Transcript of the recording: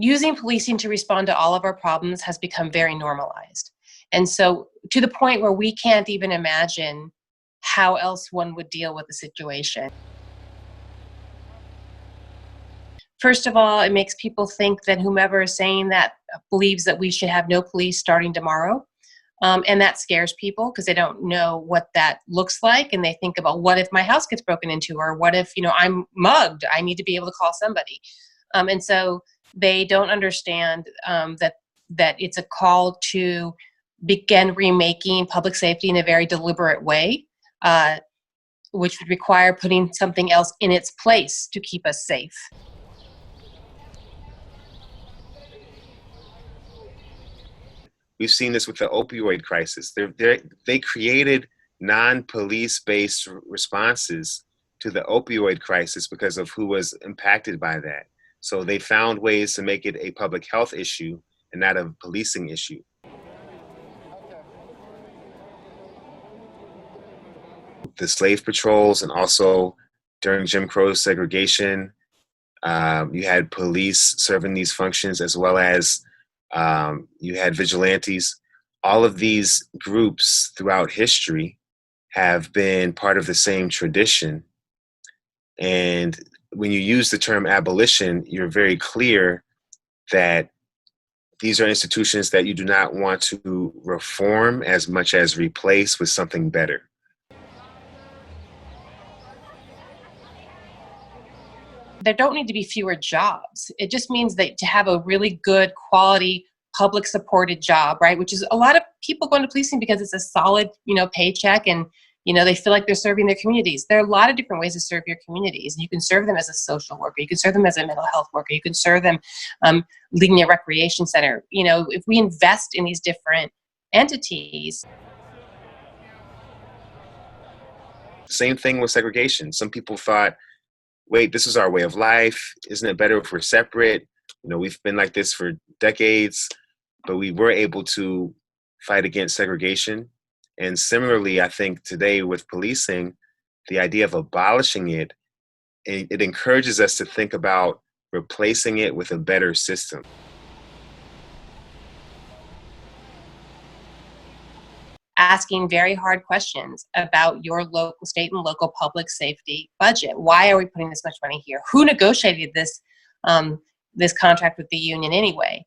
using policing to respond to all of our problems has become very normalized. And so to the point where we can't even imagine how else one would deal with the situation. First of all, it makes people think that whomever is saying that believes that we should have no police starting tomorrow. And that scares people because they don't know what that looks like. And they think about, what if my house gets broken into, or what if, I'm mugged? I need to be able to call somebody. And so they don't understand that it's a call to begin remaking public safety in a very deliberate way, which would require putting something else in its place to keep us safe. We've seen this with the opioid crisis. They created non-police-based responses to the opioid crisis because of who was impacted by that. So they found ways to make it a public health issue and not a policing issue. The slave patrols, and also during Jim Crow segregation, you had police serving these functions, as well as you had vigilantes. All of these groups throughout history have been part of the same tradition. And when you use the term abolition, you're very clear that these are institutions that you do not want to reform as much as replace with something better. There don't need to be fewer jobs. It just means that to have a really good quality public supported job, right? Which is a lot of people going to policing because it's a solid, paycheck, and, they feel like they're serving their communities. There are a lot of different ways to serve your communities. You can serve them as a social worker. You can serve them as a mental health worker. You can serve them leading a recreation center. If we invest in these different entities. Same thing with segregation. Some people thought, wait, this is our way of life. Isn't it better if we're separate? We've been like this for decades, but we were able to fight against segregation. And similarly, I think today with policing, the idea of abolishing it encourages us to think about replacing it with a better system. Asking very hard questions about your local, state and local public safety budget. Why are we putting this much money here? Who negotiated this contract with the union anyway?